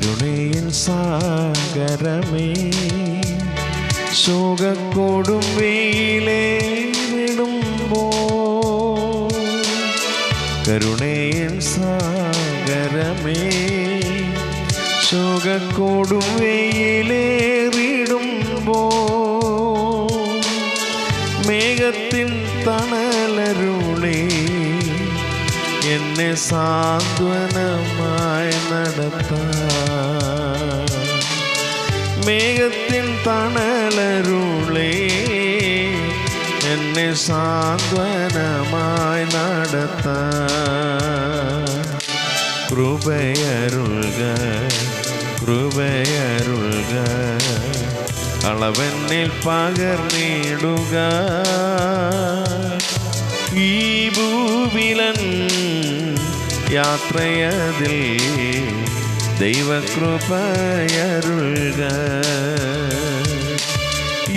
കരുണയിൻ സാഗരമേ ശോകക്കൊടും വെയിലേറിടുമ്പോൾ, കരുണയിൻ സാഗരമേ ശോകക്കൊടും വെയിലേറിടുമ്പോൾ, മേഘത്തിൻ തണലരുളി എന്നെ സാന്ത്വനമായി നടത്താൻ, മേഘത്തിൻ തണലരുളി എന്നെ സാന്ത്വനമായി നടത്താൻ, കൃപയരുൾക കൃപയരുൾക അളവെന്നിൽ പകർന്നിടുക, ഈ ഭൂവിലൻ യാത്രയതിൽ ദൈവകൃപയരുൾക,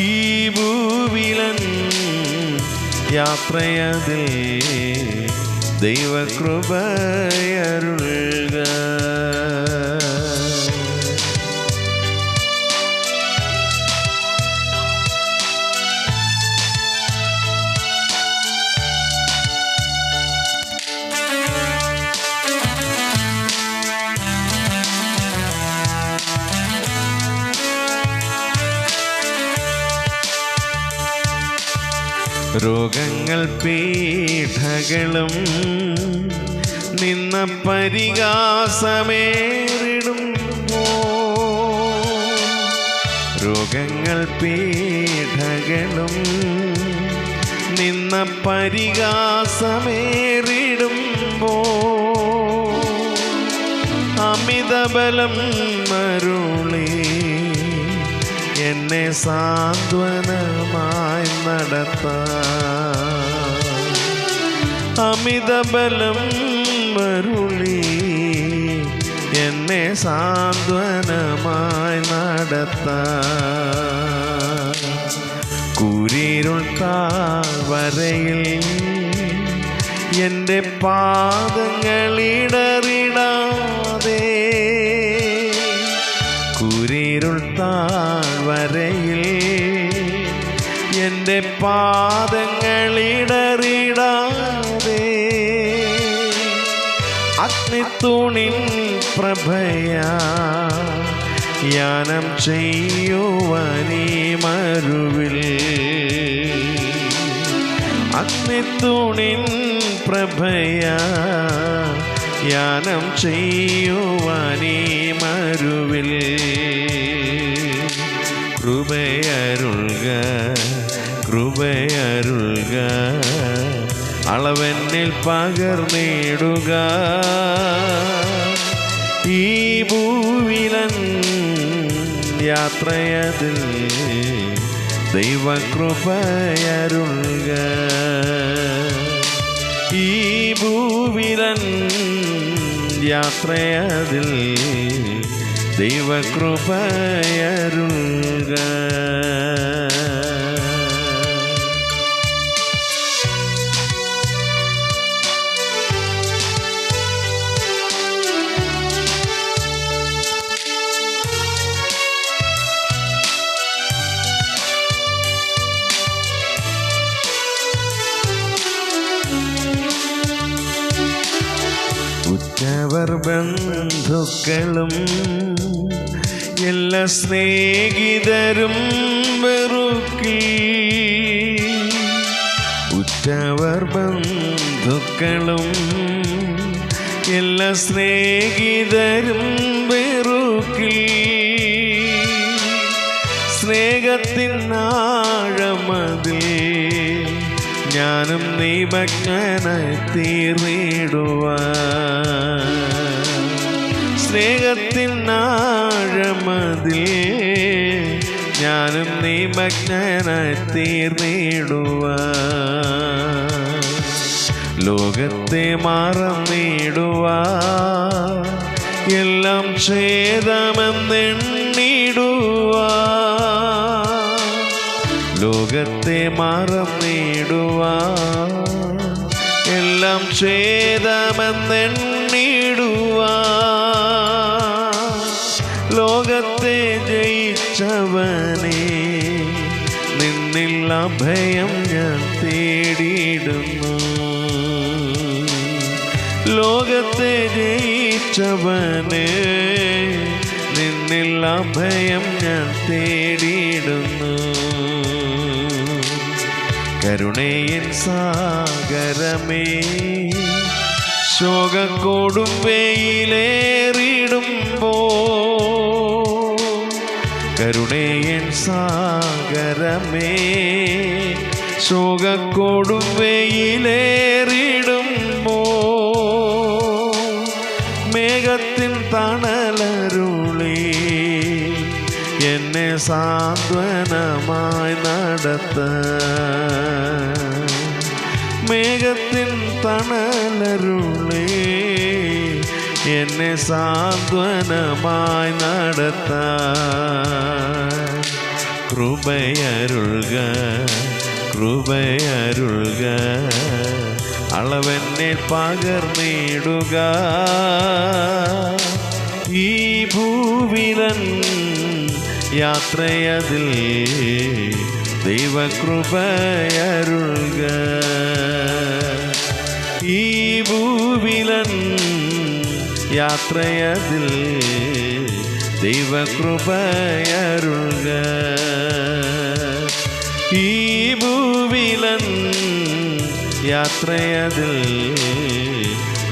ഈ ഭൂവിലൻ യാത്രയതിൽ ദൈവകൃപയരുൾക. രോഗങ്ങൾ പീഠകളും നിന്ന പരിഹാസമേറിടുമ്പോൾ, രോഗങ്ങൾ പീഠകളും നിന്ന പരിഹാസമേറിടുമ്പോൾ, അമിതബലം അരുളി എന്നെ സാന്ത്വനമായി നടത്താൻ, അമിതബലം അരുളി എന്നെ സാന്ത്വനമായി നടത്താൻ, കൂരിരുൾ താഴ്വരയിൽ എൻ്റെ പാദങ്ങളിടറിടാതെ, കൂരിരുൾ താഴ്വരയിൽ എൻ്റെ പാദങ്ങളിടറിടാതെ, അഗ്നിത്തൂണിൻ പ്രഭയാ യാനം ചെയ്യുവാനീ മരുവിൽ, അഗ്നിത്തൂണിൻ പ്രഭയാ യാനം ചെയ്യുവാനീ മരുവിൽ, കൃപയരുൾക കൃപയരുൾക അളവെന്നിൽ പകർന്നിടുക, ഈ ഭൂവിലൻ യാത്രയതിൽ ദൈവകൃപയരുൾക, ഈ ഭൂവിലൻ യാത്രയതിൽ ദൈവകൃപയരുൾക. ഉറ്റവർ ബന്ധുക്കളും എല്ലാ സ്നേഹിതരും വെറുക്കി, ഉറ്റവർ ബന്ധുക്കളും എല്ലാ സ്നേഹിതരും വെറുക്കി, സ്നേഹത്തിൻ ആഴമതിൽ ഞാനും നിമഗ്നനായി തീർന്നിടുവാൻ, സ്നേഹത്തിൻ ആഴമതിൽ ഞാനും നിമഗ്നനായി തീർന്നിടുവാൻ, ലോകത്തെ മറന്നിടുവാൻ എല്ലാം ഛേദമെന്നെണ്ണിടുവാൻ, ലോകത്തെ മറന്നിടുവാൻ എല്ലാം ഛേദമെന്നെണ്ണിടുവാൻ, ലോകത്തെ ജയിച്ചവനെ, നിന്നിൽ അഭയം ഞാൻ തേടിയിടുന്നു. ലോകത്തെ ജയിച്ചവനെ, നിന്നിൽ അഭയം ഞാൻ തേടിയിടുന്നു. കരുണയിൻ സാഗരമേ, ശോകക്കോടും വെയിലേറിടുമ്പോ, കരുണയിൻ സാഗരമേ, ശോകക്കോടും വെയിലേറിടുമ്പോ, മേഘത്തിൻ തണലരുളി എന്നെ സാന്ത്വനമായി നടത്ത. മേഘത്തിൻ തണലരുളി എന്നെ സാന്ത്വനമായി നടത്ത. കൃപയരുൾക കൃപയരുൾക, അളവെന്നെ പകർന്നിടുക. ഈ ഭൂവിലൻ യാത്രയതിൽ ദൈവകൃപയരുൾക. ഈ ഭൂവിലൻ യാത്രയതിൽ ദൈവകൃപയരുൾക. ഈ ഭൂവിലൻ യാത്രയതിൽ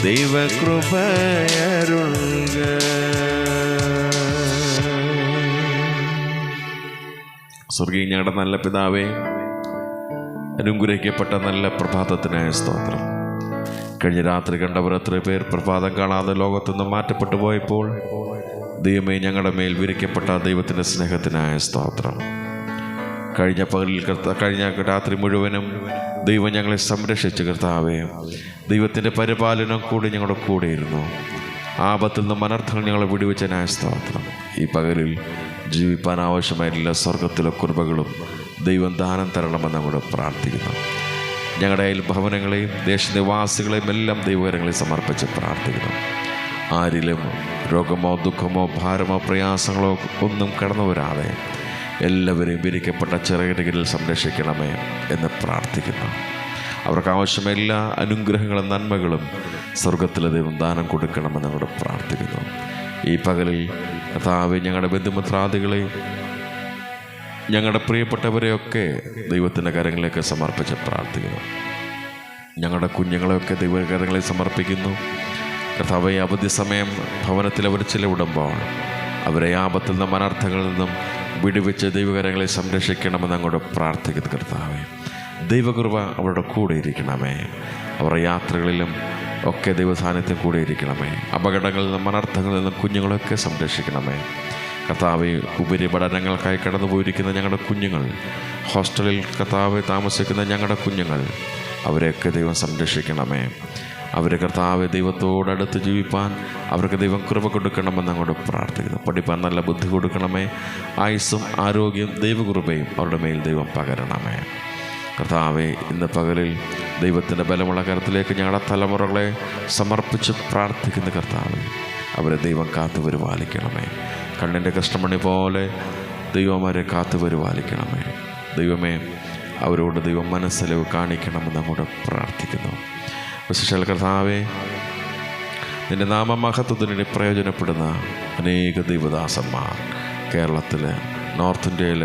ദൈവകൃപയരുൾക. സ്വർഗീയ ഞങ്ങളുടെ നല്ല പിതാവേ, അനുഗ്രഹിക്കപ്പെട്ട നല്ല പ്രഭാതത്തിനായ സ്തോത്രം. കഴിഞ്ഞ രാത്രി കണ്ടവർ എത്ര പേർ പ്രഭാതം കാണാതെ ലോകത്തു നിന്ന് മാറ്റപ്പെട്ടു പോയപ്പോൾ ദൈവമേ, ഞങ്ങളുടെ മേൽ വിരിക്കപ്പെട്ട ദൈവത്തിൻ്റെ സ്നേഹത്തിനായ സ്തോത്രം. കഴിഞ്ഞ രാത്രി മുഴുവനും ദൈവം ഞങ്ങളെ സംരക്ഷിച്ച് കർത്താവേ, ദൈവത്തിൻ്റെ പരിപാലനം കൂടി ഞങ്ങളുടെ കൂടെയിരുന്നു. ആപത്തിൽ നിന്നും അനർത്ഥങ്ങൾ ഞങ്ങളെ വിടുവിച്ചതിനായ സ്തോത്രം. ഈ പകലിൽ ജീവിപ്പാൻ ആവശ്യമായ എല്ലാ സ്വർഗത്തിലെ കൃപകളും ദൈവം ദാനം തരണമെന്ന് അങ്ങോട്ട് പ്രാർത്ഥിക്കുന്നു. ഞങ്ങളുടെ ഭവനങ്ങളെയും ദേശനിവാസികളെയും എല്ലാം ദൈവകരങ്ങളെ സമർപ്പിച്ച് പ്രാർത്ഥിക്കുന്നു. ആരിലും രോഗമോ ദുഃഖമോ ഭാരമോ പ്രയാസങ്ങളോ ഒന്നും കടന്നു വരാതെ എല്ലാവരെയും വിരിക്കപ്പെട്ട ചിറകിൽ സംരക്ഷിക്കണമേ എന്ന് പ്രാർത്ഥിക്കുന്നു. അവർക്ക് ആവശ്യമായ എല്ലാ അനുഗ്രഹങ്ങളും നന്മകളും സ്വർഗത്തിലെ ദൈവം ദാനം കൊടുക്കണമെന്ന് അങ്ങോട്ട് പ്രാർത്ഥിക്കുന്നു. ഈ പകലിൽ കർത്താവേ, ഞങ്ങളുടെ ബന്ധുമിത്രാദികളെയും ഞങ്ങളുടെ പ്രിയപ്പെട്ടവരെയൊക്കെ ദൈവത്തിൻ്റെ കരങ്ങളിലേക്ക് സമർപ്പിച്ച് പ്രാർത്ഥിക്കുന്നു. ഞങ്ങളുടെ കുഞ്ഞുങ്ങളെയൊക്കെ ദൈവകരങ്ങളിൽ സമർപ്പിക്കുന്നു. കർത്താവേ, അവധി സമയം ഭവനത്തിൽ അവർ ചിലവിടുമ്പോൾ അവരെ ആപത്തിൽ നിന്നും അനർത്ഥങ്ങളിൽ നിന്നും വിടുവിച്ച് ദൈവകരങ്ങളെ സംരക്ഷിക്കണമെന്ന് അങ്ങോട്ട് പ്രാർത്ഥിക്കുന്നു. കർത്താവേ, ദൈവകൃപ അവരുടെ കൂടെ ഇരിക്കണമേ. അവരുടെ യാത്രകളിലും ഒക്കെ ദൈവസാന്നിധ്യം കൂടെ ഇരിക്കണമേ. അപകടങ്ങളിൽ നിന്നും അനർത്ഥങ്ങളിൽ നിന്നും കുഞ്ഞുങ്ങളൊക്കെ സംരക്ഷിക്കണമേ. കർത്താവെ, ഉപരിപഠനങ്ങൾക്കായി കടന്നു പോയിരിക്കുന്ന ഞങ്ങളുടെ കുഞ്ഞുങ്ങൾ, ഹോസ്റ്റലിൽ കർത്താവെ താമസിക്കുന്ന ഞങ്ങളുടെ കുഞ്ഞുങ്ങൾ, അവരെയൊക്കെ ദൈവം സംരക്ഷിക്കണമേ. അവരെ കർത്താവെ ദൈവത്തോടടുത്ത് ജീവിപ്പാൻ അവർക്ക് ദൈവം കൃപ കൊടുക്കണമെന്ന് അങ്ങോട്ട് പ്രാർത്ഥിക്കുന്നു. പഠിപ്പാൻ നല്ല ബുദ്ധി കൊടുക്കണമേ. ആയുസ്സും ആരോഗ്യം ദൈവകൃപയും അവരുടെ മേൽ ദൈവം പകരണമേ. കർത്താവെ, ഇന്ന് പകലിൽ ദൈവത്തിൻ്റെ ബലമുള്ള കരത്തിലേക്ക് ഞങ്ങളുടെ തലമുറകളെ സമർപ്പിച്ച് പ്രാർത്ഥിക്കുന്ന കർത്താവെ, അവരെ ദൈവം കാത്തു പരിപാലിക്കണമേ. കണ്ണിൻ്റെ കഷ്ടമണി പോലെ ദൈവം അവരെ കാത്തു പരിപാലിക്കണമേ. ദൈവമേ, അവരോട് ദൈവം മനസ്സലിവ് കാണിക്കണമെന്ന് അങ്ങോട്ട് പ്രാർത്ഥിക്കുന്നു. വിശേഷാൽ കർത്താവെ, നിൻ്റെ നാമമഹത്വത്തിന് വേണ്ടി പ്രയോജനപ്പെടുന്ന അനേക ദൈവദാസന്മാർ കേരളത്തിൽ, നോർത്ത് ഇന്ത്യയിൽ,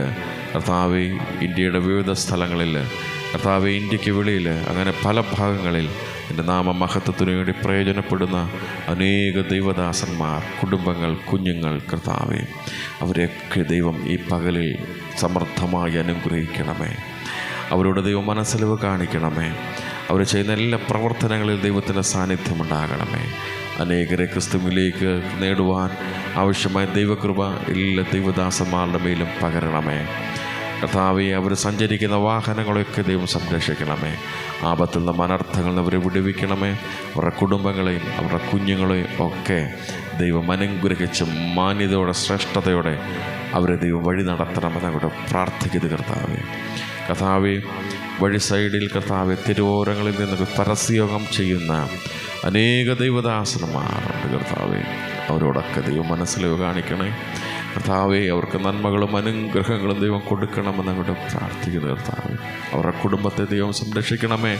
കർത്താവെ, ഇന്ത്യയുടെ വിവിധ സ്ഥലങ്ങളിൽ, കർത്താവെ, ഇന്ത്യക്ക് വെളിയിൽ, അങ്ങനെ പല ഭാഗങ്ങളിൽ എൻ്റെ നാമമഹത്വത്തിന് വേണ്ടി പ്രയോജനപ്പെടുന്ന അനേക ദൈവദാസന്മാർ, കുടുംബങ്ങൾ, കുഞ്ഞുങ്ങൾ, കർത്താവെ, അവരെയൊക്കെ ദൈവം ഈ പകലിൽ സമർത്ഥമായി അനുഗ്രഹിക്കണമേ. അവരോട് ദൈവം മനസ്സലിവ് കാണിക്കണമേ. അവർ ചെയ്യുന്ന എല്ലാ പ്രവർത്തനങ്ങളിൽ ദൈവത്തിൻ്റെ സാന്നിധ്യമുണ്ടാകണമേ. അനേകരെ ക്രിസ്തുവിലേക്ക് നേടുവാൻ ആവശ്യമായ ദൈവകൃപ എല്ലാ ദൈവദാസന്മാരുടെ മേലും പകരണമേ. കർത്താവെ, അവർ സഞ്ചരിക്കുന്ന വാഹനങ്ങളെയൊക്കെ ദൈവം സംരക്ഷിക്കണമേ. ആപത്തിൽ നിന്നും അനർത്ഥങ്ങളിൽ നിന്ന് അവരെ വിടുവിക്കണമേ. അവരുടെ കുടുംബങ്ങളെയും അവരുടെ കുഞ്ഞുങ്ങളെയും ഒക്കെ ദൈവം അനുഗ്രഹിച്ച് മാന്യതയോടെ ശ്രേഷ്ഠതയോടെ അവരെ ദൈവം വഴി നടത്തണമെന്ന് അങ്ങോട്ട് പ്രാർത്ഥിക്കുന്നത്. കർത്താവെ, വഴി സൈഡിൽ, കർത്താവെ, തിരുവോരങ്ങളിൽ നിന്ന് പരസ്യയോഗം ചെയ്യുന്ന അനേക ദൈവദാസന്മാരുണ്ട്. കർത്താവെ, അവരോടൊക്കെ ദൈവം മനസ്സിലവ് കാണിക്കണേ കർത്താവെ. അവർക്ക് നന്മകളും അനുഗ്രഹങ്ങളും ദൈവം കൊടുക്കണമെന്ന് അങ്ങോട്ട് പ്രാർത്ഥിക്കുന്നു കർത്താവെ. അവരുടെ കുടുംബത്തെ ദൈവം സംരക്ഷിക്കണമേ.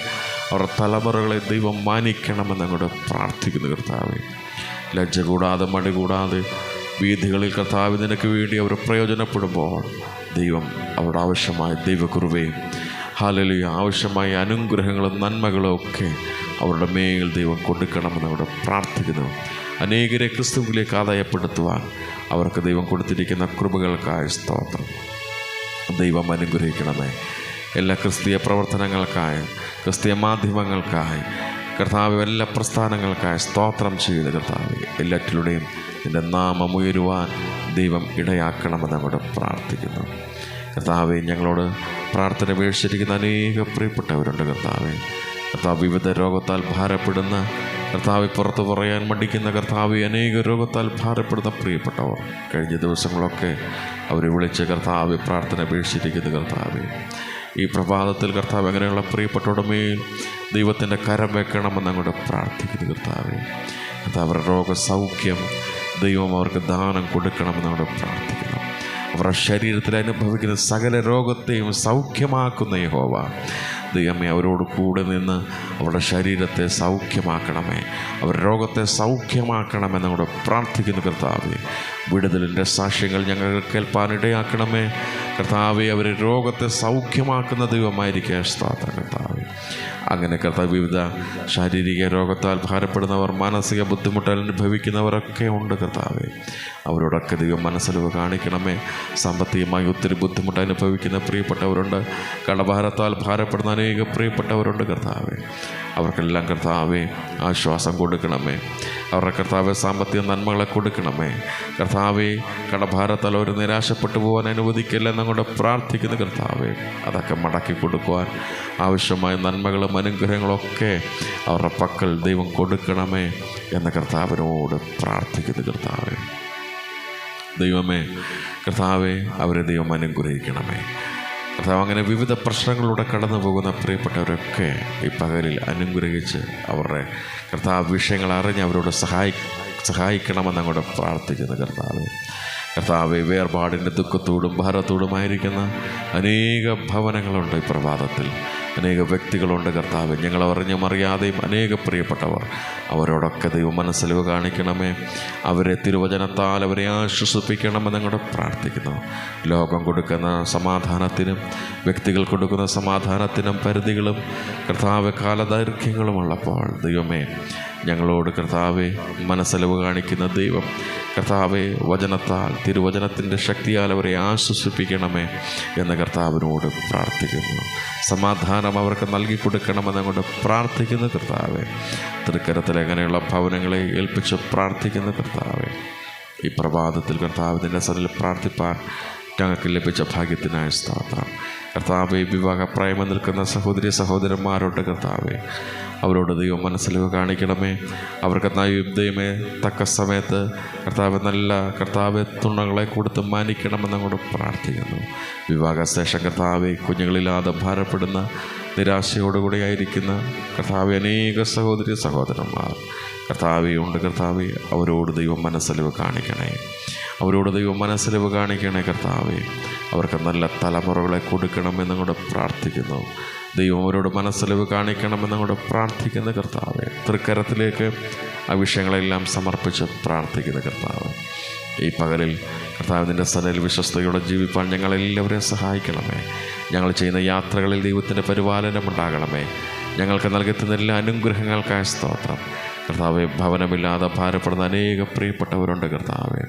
അവരുടെ തലമുറകളെ ദൈവം മാനിക്കണമെന്ന് അങ്ങോട്ട് പ്രാർത്ഥിക്കുന്നു കർത്താവെ. ലജ്ജ കൂടാതെ മടി കൂടാതെ വീഥികളിൽ കർത്താവ് നിനക്ക് വേണ്ടി അവർ പ്രയോജനപ്പെടുമ്പോൾ ദൈവം അവരുടെ ആവശ്യമായ ദൈവകൃപയും ഹല്ലേലൂയ ആവശ്യമായ അനുഗ്രഹങ്ങളും നന്മകളും ഒക്കെ അവരുടെ മേൽ ദൈവം കൊടുക്കണമെന്ന് അവിടെ പ്രാർത്ഥിക്കുന്നു. അനേകരെ ക്രിസ്തുവിലേക്ക് ആദായപ്പെടുത്തുവാൻ അവർക്ക് ദൈവം കൊടുത്തിരിക്കുന്ന കൃപകൾക്കായി സ്തോത്രം. ദൈവം അനുഗ്രഹിക്കണമേ. എല്ലാ ക്രിസ്തീയ പ്രവർത്തനങ്ങൾക്കായി, ക്രിസ്തീയ മാധ്യമങ്ങൾക്കായി കർത്താവ്, എല്ലാ പ്രസ്ഥാനങ്ങൾക്കായി സ്തോത്രം ചെയ്യുന്ന കർത്താവ്. എല്ലാറ്റിലൂടെയും നിൻ്റെ നാമം ഉയരുവാൻ ദൈവം ഇടയാക്കണമെന്ന് അങ്ങോട്ട് പ്രാർത്ഥിക്കുന്നു കർത്താവെ. ഞങ്ങളോട് പ്രാർത്ഥന വീഴ്ചിരിക്കുന്ന അനേക പ്രിയപ്പെട്ടവരുണ്ട് കർത്താവെ. കർത്താവ് വിവിധ രോഗത്താൽ ഭാരപ്പെടുന്ന കർത്താവ്, പുറത്ത് പറയാൻ മടിക്കുന്ന കർത്താവ്, അനേക രോഗത്താൽ ഭാരപ്പെടുന്ന പ്രിയപ്പെട്ടവർ കഴിഞ്ഞ ദിവസങ്ങളൊക്കെ അവരെ വിളിച്ച് കർത്താവ് പ്രാർത്ഥന വീഴ്ചിരിക്കുന്ന കർത്താവ്. ഈ പ്രഭാതത്തിൽ കർത്താവ് അങ്ങനെയുള്ള പ്രിയപ്പെട്ടവരുടെ മേൽ ദൈവത്തിൻ്റെ കരം വെക്കണമെന്ന് അങ്ങോട്ട് പ്രാർത്ഥിക്കുന്നു കർത്താവ്. കർത്താവ് രോഗസൗഖ്യം ദൈവം അവർക്ക് ദാനം കൊടുക്കണമെന്ന് അങ്ങോട്ട് പ്രാർത്ഥിക്കുന്നു. അവരുടെ ശരീരത്തിൽ അനുഭവിക്കുന്ന സകല രോഗത്തെയും സൗഖ്യമാക്കുന്ന യഹോവ ദൈവമേ, അവരോട് കൂടെ നിന്ന് അവരുടെ ശരീരത്തെ സൗഖ്യമാക്കണമേ, അവർ രോഗത്തെ സൗഖ്യമാക്കണമെന്ന് അങ്ങോട്ട് പ്രാർത്ഥിക്കുന്നു കർത്താവെ. വിടുതലിൻ്റെ സാക്ഷ്യങ്ങൾ ഞങ്ങൾ കേൾപ്പാനിടയാക്കണമേ കർത്താവെ. അവർ രോഗത്തെ സൗഖ്യമാക്കുന്ന ദൈവമായിരിക്കുക സ്തോത്രം കർത്താവെ. അങ്ങനെ കർത്താവ്, വിവിധ ശാരീരിക രോഗത്താൽ ഭാരപ്പെടുന്നവർ, മാനസിക ബുദ്ധിമുട്ട് അനുഭവിക്കുന്നവരൊക്കെ ഉണ്ട് കർത്താവെ. അവരോടൊക്കെ ദൈവം മനസ്സിലവ് കാണിക്കണമേ. സാമ്പത്തികമായി ഒത്തിരി ബുദ്ധിമുട്ട് അനുഭവിക്കുന്ന പ്രിയപ്പെട്ടവരുണ്ട്. കടഭാരത്താൽ ഭാരപ്പെടുന്ന അനേക പ്രിയപ്പെട്ടവരുണ്ട് കർത്താവെ. അവർക്കെല്ലാം കർത്താവെ ആശ്വാസം കൊടുക്കണമേ. അവരുടെ കർത്താവെ സാമ്പത്തിക നന്മകളെ കൊടുക്കണമേ കർത്താവെ. കടഭാരത്താൽ അവർ നിരാശപ്പെട്ടു പോകാൻ അനുവദിക്കില്ലെന്നും കൂടെ പ്രാർത്ഥിക്കുന്ന കർത്താവെ. അതൊക്കെ മടക്കി കൊടുക്കുവാൻ ആവശ്യമായ നന്മകളും അനുഗ്രഹങ്ങളൊക്കെ അവരുടെ പക്കൽ ദൈവം കൊടുക്കണമേ എന്ന കർത്താവിനോട് പ്രാർത്ഥിക്കുന്നു കർത്താവെ. ദൈവമേ കർത്താവെ, അവരെ ദൈവം അനുഗ്രഹിക്കണമേ കർത്താവ്. അങ്ങനെ വിവിധ പ്രശ്നങ്ങളിലൂടെ കടന്നു പോകുന്ന പ്രിയപ്പെട്ടവരൊക്കെ ഈ പകലിൽ അനുഗ്രഹിച്ച് അവരുടെ കർത്താവ് വിഷയങ്ങൾ അറിഞ്ഞ് അവരോട് സഹായിക്കണമെന്ന് അങ്ങോട്ട് പ്രാർത്ഥിക്കുന്നു കർത്താവ്. കർത്താവ്, വേർപാടിൻ്റെ ദുഃഖത്തോടും ഭാരത്തോടുമായിരിക്കുന്ന അനേക ഭവനങ്ങളുണ്ട് ഈ പ്രഭാതത്തിൽ. അനേക വ്യക്തികളുണ്ട് കർത്താവ്. ഞങ്ങൾ അറിഞ്ഞും അറിയാതെയും അനേക പ്രിയപ്പെട്ടവർ. അവരോടൊക്കെ ദൈവം മനസ്സിലവ് കാണിക്കണമേ. അവരെ തിരുവചനത്താൽ അവരെ ആശ്വസിപ്പിക്കണമെന്ന് അങ്ങോട്ട് പ്രാർത്ഥിക്കുന്നു. ലോകം കൊടുക്കുന്ന സമാധാനത്തിനും വ്യക്തികൾ കൊടുക്കുന്ന സമാധാനത്തിനും പരിധികളും കർത്താവ് കാലദൈർഘ്യങ്ങളുമുള്ളപ്പോൾ ദൈവമേ, ഞങ്ങളോട് കർത്താവെ മനസ്സിലവ് കാണിക്കുന്ന ദൈവം കർത്താവെ, വചനത്താൽ തിരുവചനത്തിൻ്റെ ശക്തിയാൽ അവരെ ആശ്വസിപ്പിക്കണമേ എന്ന് കർത്താവിനോട് പ്രാർത്ഥിക്കുന്നു. സമാധാനം അവർക്ക് നൽകി കൊടുക്കണമെന്ന് അങ്ങോട്ട് പ്രാർത്ഥിക്കുന്ന കർത്താവെ. തൃക്കരത്തിൽ എങ്ങനെയുള്ള ഭവനങ്ങളെ ഏൽപ്പിച്ച് പ്രാർത്ഥിക്കുന്ന കർത്താവെ. ഈ പ്രഭാതത്തിൽ കർത്താവിൻ്റെ സന്നിധിയിൽ പ്രാർത്ഥിപ്പാൻ ഞങ്ങൾക്ക് ലഭിച്ച ഭാഗ്യത്തിനായ സ്തോത്രം കർത്താവെ. വിവാഹപ്രായം നിൽക്കുന്ന സഹോദരി സഹോദരന്മാരോട് കർത്താവെ, അവരോട് ദൈവം മനസ്സിലവ് കാണിക്കണമേ. അവർക്ക് ദൈവമേ തക്ക സമയത്ത് കർത്താവ് നല്ല കർത്താവ് തുണകളെ കൊടുത്ത് മാനിക്കണമെന്ന് അങ്ങോട്ട് പ്രാർത്ഥിക്കുന്നു. വിവാഹശേഷം കർത്താവെ, കുഞ്ഞുങ്ങളില്ലാതെ ഭാരപ്പെടുന്ന നിരാശയോടുകൂടി ആയിരിക്കുന്ന കർത്താവെ അനേക സഹോദരി സഹോദരന്മാർ കർത്താവെ ഉണ്ട് കർത്താവെ. അവരോട് ദൈവം മനസ്സിലവ് കാണിക്കണേ. അവരോട് ദൈവം മനസ്സിലവ് കാണിക്കണേ കർത്താവെ. അവർക്ക് നല്ല തലമുറകളെ കൊടുക്കണമെന്നും കൂടെ പ്രാർത്ഥിക്കുന്നു. ദൈവം അവരോട് മനസ്സിലവ് കാണിക്കണമെന്നും കൂടെ പ്രാർത്ഥിക്കുന്ന കർത്താവെ. തൃക്കരത്തിലേക്ക് ആ വിഷയങ്ങളെല്ലാം സമർപ്പിച്ച് പ്രാർത്ഥിക്കുന്ന കർത്താവ്. ഈ പകലിൽ കർത്താവിൻ്റെ സനയിൽ വിശ്വസ്തയോടെ ജീവിപ്പാൻ ഞങ്ങളെല്ലാവരെയും സഹായിക്കണമേ. ഞങ്ങൾ ചെയ്യുന്ന യാത്രകളിൽ ദൈവത്തിൻ്റെ പരിപാലനം ഉണ്ടാകണമേ. ഞങ്ങൾക്ക് നൽകുന്ന എല്ലാ അനുഗ്രഹങ്ങൾക്കായ സ്തോത്രം കർത്താവെ. ഭവനമില്ലാതെ ഭാരപ്പെടുന്ന അനേക പ്രിയപ്പെട്ടവരുണ്ട് കർത്താവെ.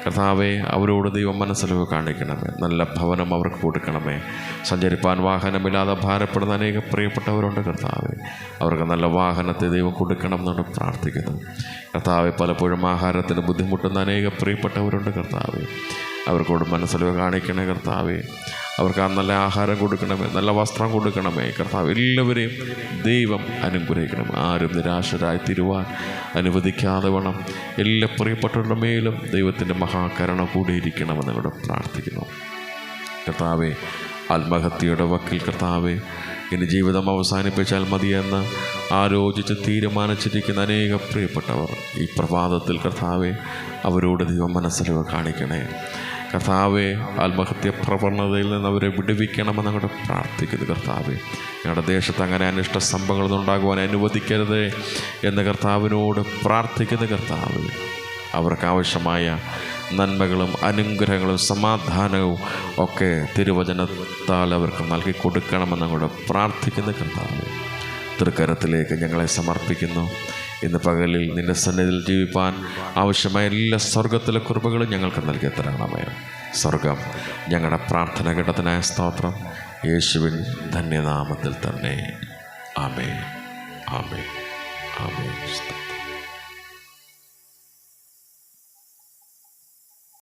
കർത്താവെ, അവരോട് ദൈവം മനസ്സിലവ് കാണിക്കണമേ. നല്ല ഭവനം അവർക്ക് കൊടുക്കണമേ. സഞ്ചരിപ്പാൻ വാഹനമില്ലാതെ ഭാരപ്പെടുന്ന അനേക പ്രിയപ്പെട്ടവരുണ്ട് കർത്താവെ. അവർക്ക് നല്ല വാഹനത്തെ ദൈവം കൊടുക്കണം എന്നുകൊണ്ട് പ്രാർത്ഥിക്കുന്നു കർത്താവെ. പലപ്പോഴും ആഹാരത്തിന് ബുദ്ധിമുട്ടുന്ന അനേക പ്രിയപ്പെട്ടവരുണ്ട് കർത്താവെ. അവർക്കോട് മനസ്സിലവ് കാണിക്കണേ കർത്താവെ. അവർക്ക് ആ നല്ല ആഹാരം കൊടുക്കണമേ, നല്ല വസ്ത്രം കൊടുക്കണമേ കർത്താവ്. എല്ലാവരെയും ദൈവം അനുഗ്രഹിക്കണം. ആരും നിരാശരായി തീരുവാൻ അനുവദിക്കാതെ വേണം. എല്ലാ പ്രിയപ്പെട്ടവരുടെ മേലും ദൈവത്തിൻ്റെ മഹാകരുണ കൂടിയിരിക്കണമെന്ന് ഇവിടെ പ്രാർത്ഥിക്കുന്നു കർത്താവെ. ആത്മഹത്യയുടെ വക്കിൽ കർത്താവെ ഇനി ജീവിതം അവസാനിപ്പിച്ചാൽ മതിയെന്ന് ആലോചിച്ച് തീരുമാനിച്ചിരിക്കുന്ന അനേക പ്രിയപ്പെട്ടവർ ഈ പ്രഭാതത്തിൽ കർത്താവെ അവരോട് ദൈവം മനസ്സിലവ കാണിക്കണേ. കർത്താവെ, ആത്മഹത്യ പ്രവണതയിൽ നിന്ന് അവരെ വിടുവിക്കണമെന്ന് ഞങ്ങളുടെ പ്രാർത്ഥിക്കുന്നു. കർത്താവെ, ഞങ്ങളുടെ ദേശത്ത് അങ്ങനെ അനിഷ്ട സംഭവങ്ങളൊന്നും ഉണ്ടാകുവാൻ അനുവദിക്കരുത് എന്ന് കർത്താവിനോട് പ്രാർത്ഥിക്കുന്നു. കർത്താവ്, അവർക്ക് ആവശ്യമായ നന്മകളും അനുഗ്രഹങ്ങളും സമാധാനവും ഒക്കെ തിരുവചനത്താൽ അവർക്ക് നൽകി കൊടുക്കണമെന്ന് ഞങ്ങളുടെ പ്രാർത്ഥിക്കുന്നു. കർത്താവ്, തൃക്കരത്തിലേക്ക് ഞങ്ങളെ സമർപ്പിക്കുന്നു. ഇന്ന് പകലിൽ നിൻ്റെ സന്നിധിയിൽ ജീവിപ്പാൻ ആവശ്യമായ എല്ലാ സ്വർഗത്തിലെ കൃപകളും ഞങ്ങൾക്ക് നൽകി തരണമേ. സ്വർഗം ഞങ്ങളുടെ പ്രാർത്ഥന കേട്ടതിനായ സ്തോത്രം. യേശുവിൻ ധന്യനാമത്തിൽ തന്നെ. ആമേൻ, ആമേൻ, ആമേൻ.